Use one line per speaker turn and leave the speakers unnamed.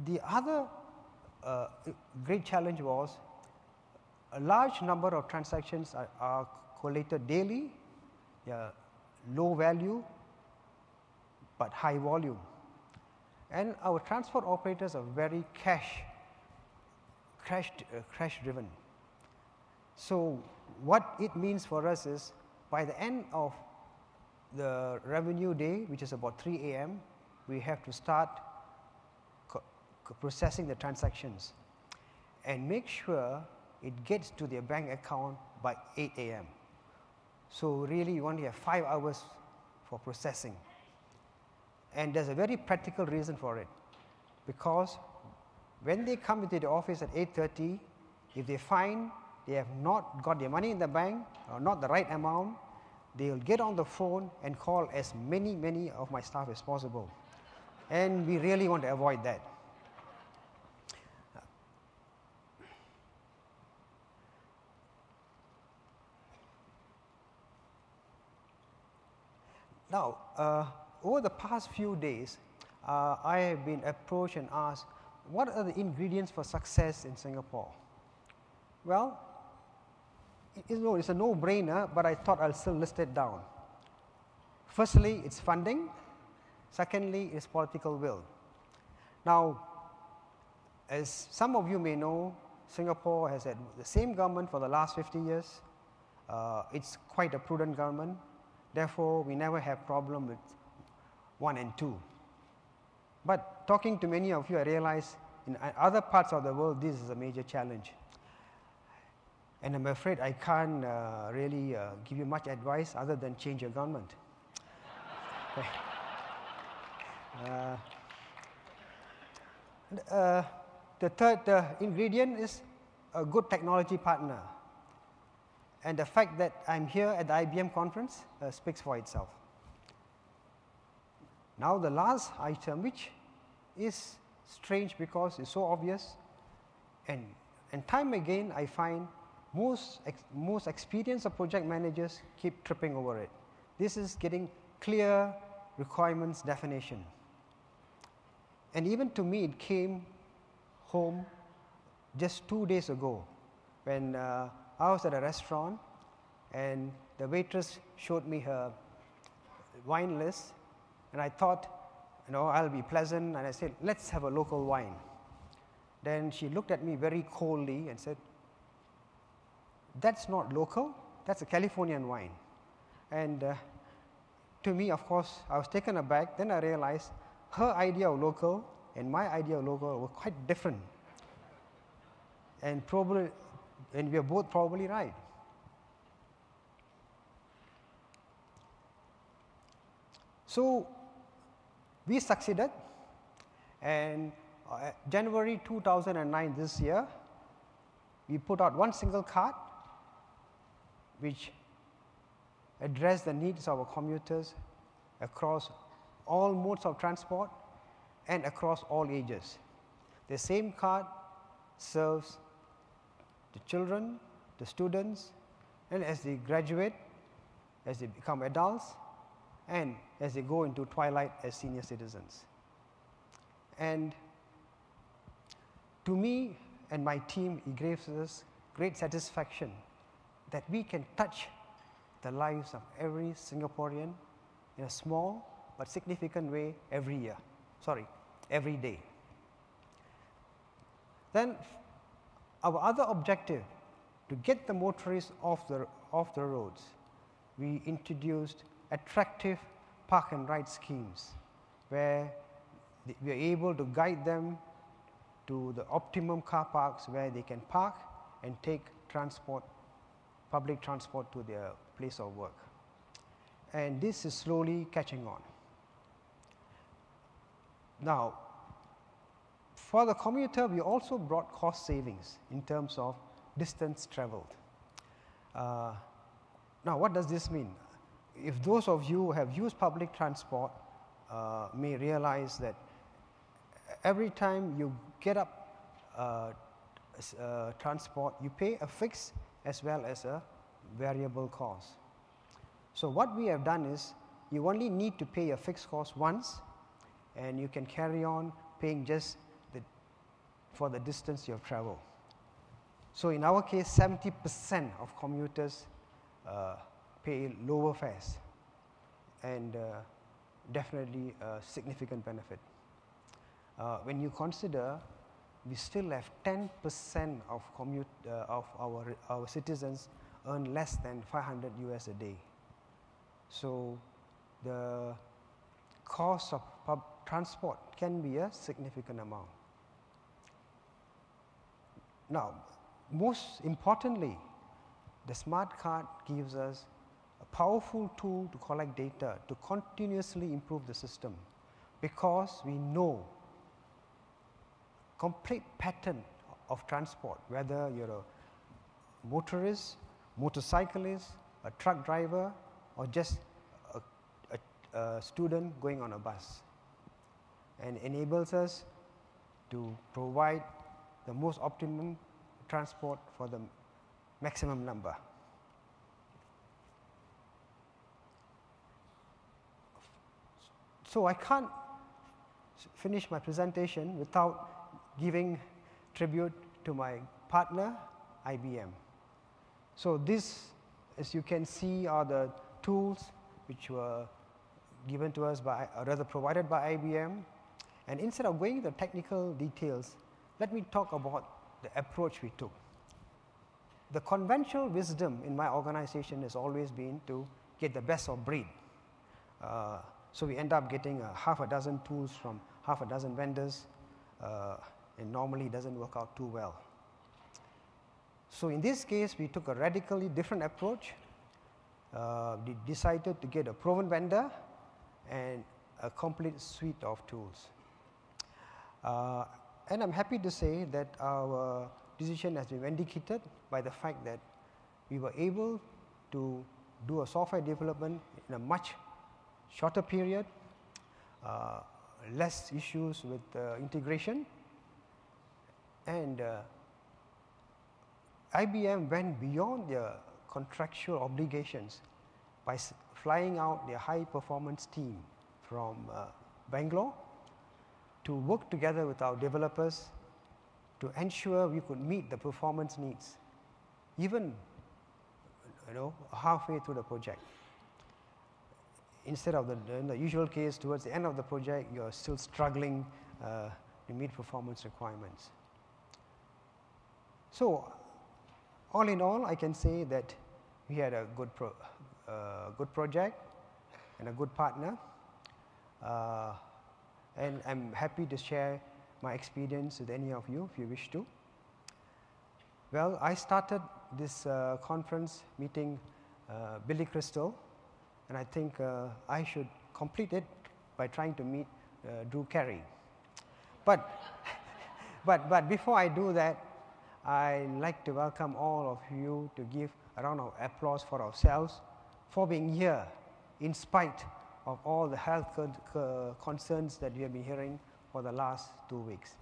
The other great challenge was a large number of transactions are collated daily, low value but high volume. And our transport operators are very crash driven. So what it means for us is, by the end of the revenue day, which is about 3 a.m., we have to start processing the transactions and make sure it gets to their bank account by 8 a.m. So really you only have 5 hours for processing. And there's a very practical reason for it, because when they come into the office at 8:30, if they find they have not got their money in the bank or not the right amount, they will get on the phone and call as many of my staff as possible. And we really want to avoid that. Now, over the past few days, I have been approached and asked, what are the ingredients for success in Singapore? Well, it's a no-brainer, but I thought I'll still list it down. Firstly, it's funding. Secondly, it's political will. Now, as some of you may know, Singapore has had the same government for the last 50 years. It's quite a prudent government. Therefore, we never have problem with 1 and 2. But talking to many of you, I realize in other parts of the world, this is a major challenge. And I'm afraid I can't really give you much advice other than change your government. Okay. The third ingredient is a good technology partner. And the fact that I'm here at the IBM conference speaks for itself. Now the last item, which is strange because it's so obvious, and time again I find most experienced project managers keep tripping over it. This is getting clear requirements definition. And even to me, it came home just 2 days ago when I was at a restaurant and the waitress showed me her wine list, and I thought, I'll be pleasant, and I said, let's have a local wine. Then she looked at me very coldly and said, that's not local, that's a Californian wine. And to me, of course, I was taken aback. Then I realized her idea of local and my idea of local were quite different. And we are both probably right. So we succeeded, and January 2009 this year, we put out one single card which addressed the needs of our commuters across all modes of transport and across all ages. The same card serves the children, the students, and as they graduate, as they become adults, and as they go into twilight as senior citizens. And to me and my team, it gives us great satisfaction that we can touch the lives of every Singaporean in a small but significant way every day. Then our other objective, to get the motorists off the roads, we introduced attractive park and ride schemes where we are able to guide them to the optimum car parks where they can park and take public transport to their place of work. And this is slowly catching on. Now, for the commuter, we also brought cost savings in terms of distance traveled. Now, what does this mean? If those of you who have used public transport may realize that every time you get up transport, you pay a fixed as well as a variable cost. So what we have done is, you only need to pay a fixed cost once, and you can carry on paying just for the distance you have traveled. So in our case, 70% of commuters pay lower fares, and definitely a significant benefit. When you consider we still have 10% of our citizens earn less than 500 US a day. So the cost of public transport can be a significant amount. Now, most importantly, the smart card gives us a powerful tool to collect data to continuously improve the system, because we know complete pattern of transport, whether you're a motorist, motorcyclist, a truck driver, or just a student going on a bus, and enables us to provide the most optimum transport for the maximum number. So I can't finish my presentation without giving tribute to my partner, IBM. So this, as you can see, are the tools which were given to us by, or rather provided by IBM. And instead of going into the technical details, let me talk about the approach we took. The conventional wisdom in my organization has always been to get the best of breed. So we end up getting half a dozen tools from half a dozen vendors, and normally it doesn't work out too well. So in this case, we took a radically different approach. We decided to get a proven vendor and a complete suite of tools. And I'm happy to say that our decision has been vindicated by the fact that we were able to do a software development in a much shorter period, less issues with integration, and IBM went beyond their contractual obligations by flying out their high performance team from Bangalore to work together with our developers to ensure we could meet the performance needs, even halfway through the project. Instead of in the usual case, towards the end of the project, you are still struggling to meet performance requirements. So, all in all, I can say that we had a good project and a good partner, and I'm happy to share my experience with any of you if you wish to. Well, I started this conference meeting Billy Crystal, and I think I should complete it by trying to meet Drew Carey. But before I do that, I'd like to welcome all of you to give a round of applause for ourselves for being here in spite of all the health concerns that we have been hearing for the last 2 weeks.